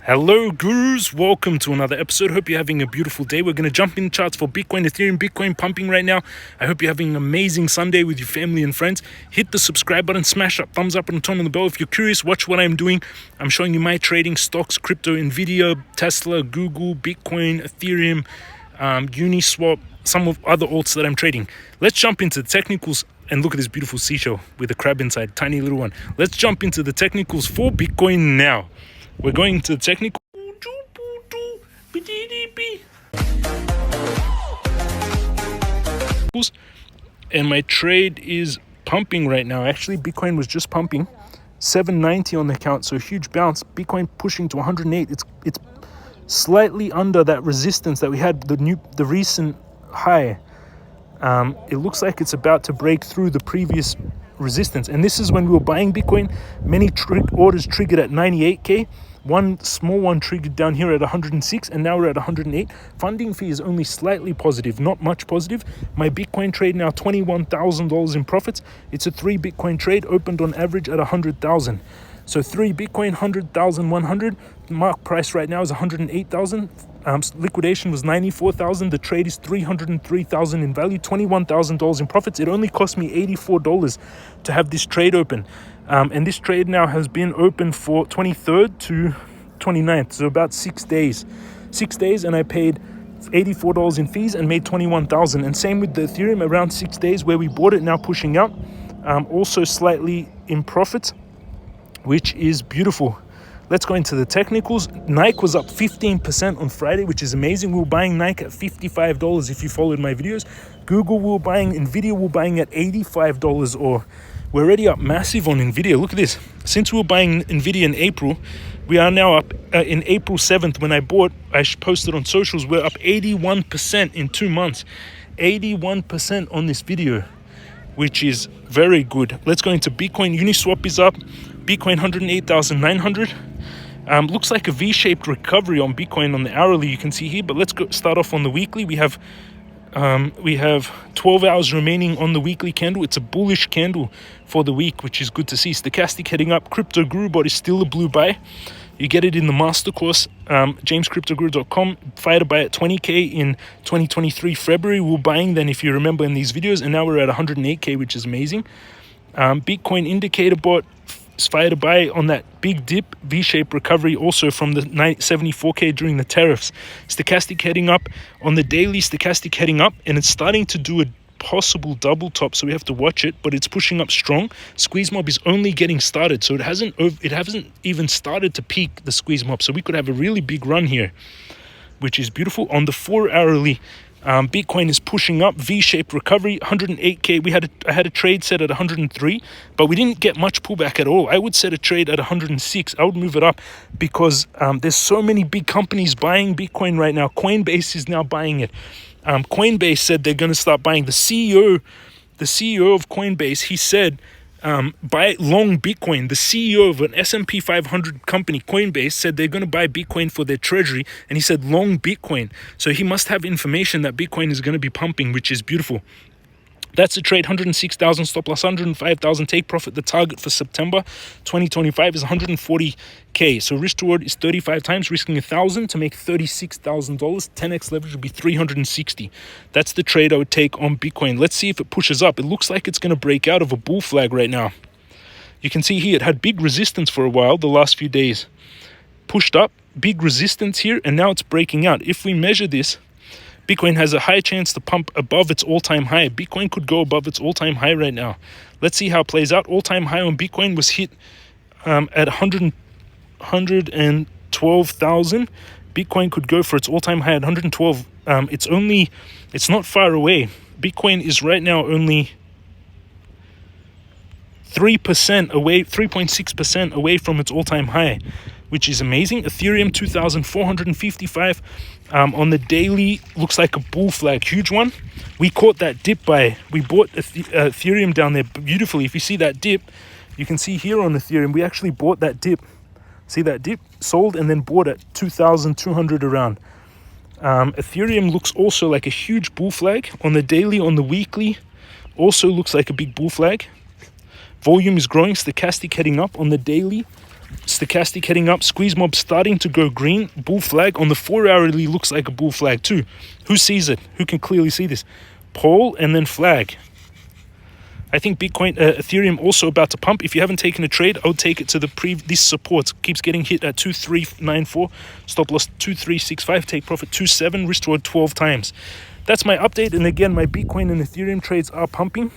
Hello gurus, welcome to another episode. Hope you're having a beautiful day. We're going to jump in charts for Bitcoin, Ethereum, Bitcoin pumping right now. I hope you're having an amazing Sunday with your family and friends. Hit the subscribe button, smash that thumbs up and turn on the bell. If you're curious, watch what I'm doing. I'm showing you my trading stocks, crypto, Nvidia, Tesla, Google, Bitcoin, Ethereum, Uniswap, some of other alts that I'm trading. Let's jump into the technicals and look at this beautiful seashell with a crab inside, tiny little one. Let's jump into the technicals for Bitcoin now. We're going to the technical. And my trade is pumping right now. Actually, Bitcoin was just pumping. 790 on the account, so a huge bounce. Bitcoin pushing to 108. It's slightly under that resistance that we had, the recent high. It looks like it's about to break through the previous resistance, and this is when we were buying Bitcoin. Many orders triggered at 98k, one small one triggered down here at 106, and now we're at 108. Funding fee is only slightly positive, not much positive. My Bitcoin trade now $21,000 in profits. It's a 3 Bitcoin trade, opened on average at 100,000. So 3 Bitcoin, 100,100. Mark price right now is 108,000. Liquidation was 94,000. The trade is 303,000 in value, $21,000 in profits. It only cost me $84 to have this trade open. And this trade now has been open for 23rd to 29th, so about 6 days. 6 days, and I paid $84 in fees and made 21,000. And same with the Ethereum, around 6 days where we bought it, now pushing out. Also slightly in profit, which is beautiful. Let's go into the technicals. Nike was up 15% on Friday, which is amazing. We were buying Nike at $55 if you followed my videos. Google we were buying, Nvidia we were buying at $85, or we're already up massive on Nvidia. Look at this. Since we were buying Nvidia in April, we are now up in April 7th when I bought, I posted on socials, we're up 81% in 2 months. 81% on this video, which is very good. Let's go into Bitcoin. Uniswap is up. Bitcoin 108,900. Looks like a V-shaped recovery on Bitcoin on the hourly, you can see here. But let's go start off on the weekly. We have 12 hours remaining on the weekly candle. It's a bullish candle for the week, which is good to see. Stochastic heading up. Crypto Guru bot is still a blue buy. You get it in the master course, jamescryptoguru.com. Fire to buy at 20k in 2023 February. We were buying then, if you remember in these videos, and now we're at 108k, which is amazing. Bitcoin indicator bot is fire to buy on that big dip, V-shaped recovery also from the 74k during the tariffs. Stochastic heading up on the daily, stochastic heading up, and it's starting to do a possible double top, so we have to watch it, but it's pushing up strong. Squeeze mob is only getting started, so it hasn't even started to peak the squeeze mob, so we could have a really big run here, which is beautiful. On the 4 hourly, Bitcoin is pushing up, V-shaped recovery, 108k. I had a trade set at 103, but we didn't get much pullback at all. I would set a trade at 106. I would move it up because there's so many big companies buying Bitcoin right now. Coinbase is now buying it. Coinbase said they're going to start buying. The CEO of Coinbase, he said, buy long Bitcoin. The CEO of an S&P 500 company, Coinbase, said they're going to buy Bitcoin for their treasury, and he said long Bitcoin. So he must have information that Bitcoin is going to be pumping, which is beautiful. That's the trade, 106,000, stop loss 105,000, take profit. The target for September 2025 is 140k. So risk to reward is 35 times, risking 1,000 to make $36,000. 10x leverage would be 360. That's the trade I would take on Bitcoin. Let's see if it pushes up. It looks like it's going to break out of a bull flag right now. You can see here it had big resistance for a while the last few days. Pushed up, big resistance here, and now it's breaking out. If we measure this, Bitcoin has a high chance to pump above its all-time high. Bitcoin could go above its all-time high right now. Let's see how it plays out. All-time high on Bitcoin was hit at 112,000. Bitcoin could go for its all-time high at 112. It's not far away. Bitcoin is right now only 3% away, 3.6% away from its all-time high, which is amazing. Ethereum 2,455 on the daily, looks like a bull flag, huge one. We caught that dip buy. We bought Ethereum down there beautifully. If you see that dip, you can see here on Ethereum, we actually bought that dip. See that dip? Sold and then bought at 2,200 around. Ethereum looks also like a huge bull flag. On the daily, on the weekly, also looks like a big bull flag. Volume is growing, stochastic heading up on the daily. Stochastic heading up, squeeze mob starting to go green, bull flag on the 4-hourly looks like a bull flag too. Who sees it? Who can clearly see this? Pole and then flag. I think Bitcoin, Ethereum also about to pump. If you haven't taken a trade, I would take it to this support. Keeps getting hit at 2394, stop loss 2365, take profit 27, risk reward 12 times. That's my update. And again, my Bitcoin and Ethereum trades are pumping.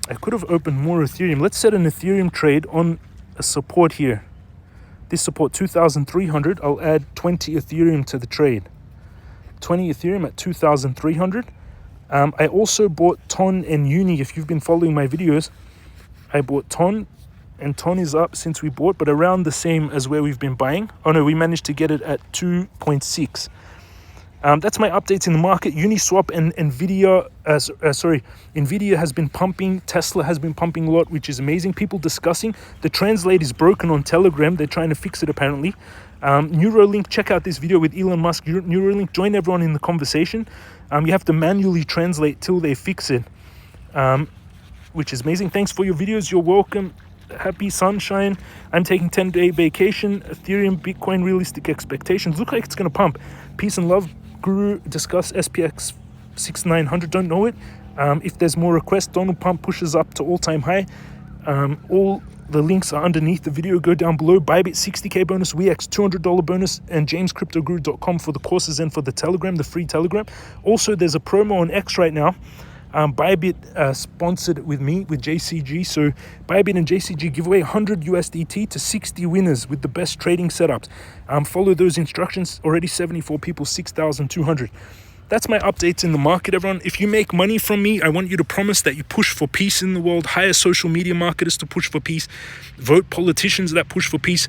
I could have opened more Ethereum. Let's set an Ethereum trade on a support here. This support 2,300. I'll add 20 Ethereum to the trade. 20 Ethereum at 2,300. I also bought Ton and Uni. If you've been following my videos, I bought Ton, and Ton is up since we bought, but around the same as where we've been buying. Oh no, we managed to get it at 2.6. That's my updates in the market. Uniswap and Nvidia, Nvidia has been pumping. Tesla has been pumping a lot, which is amazing. People discussing. The translate is broken on Telegram. They're trying to fix it apparently. Neuralink, check out this video with Elon Musk. Neuralink, join everyone in the conversation. You have to manually translate till they fix it, which is amazing. Thanks for your videos. You're welcome. Happy sunshine. I'm taking 10-day vacation. Ethereum, Bitcoin, realistic expectations. Look like it's going to pump. Peace and love. Guru, discuss SPX 6900. Don't know it. If there's more requests, Donald Pump pushes up to all-time high. All the links are underneath the video. Go down below. Bybit 60k bonus, Weex $200 bonus, and jamescryptoguru.com for the courses and for the Telegram, the free Telegram. Also, there's a promo on X right now. Bybit sponsored with me with JCG. So Bybit and JCG give away 100 USDT to 60 winners with the best trading setups. Follow those instructions. Already 74 people, 6,200. That's my updates in the market, everyone. If you make money from me, I want you to promise that you push for peace in the world. Hire social media marketers to push for peace. Vote politicians that push for peace.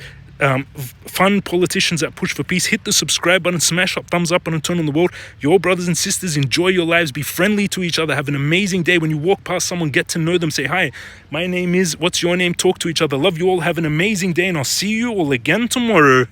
Fund politicians that push for peace. Hit the subscribe button, smash up, thumbs up, and turn on the world. Your brothers and sisters, enjoy your lives, be friendly to each other, have an amazing day. When you walk past someone, get to know them, say hi, my name is, what's your name, talk to each other. Love you all, have an amazing day, and I'll see you all again tomorrow.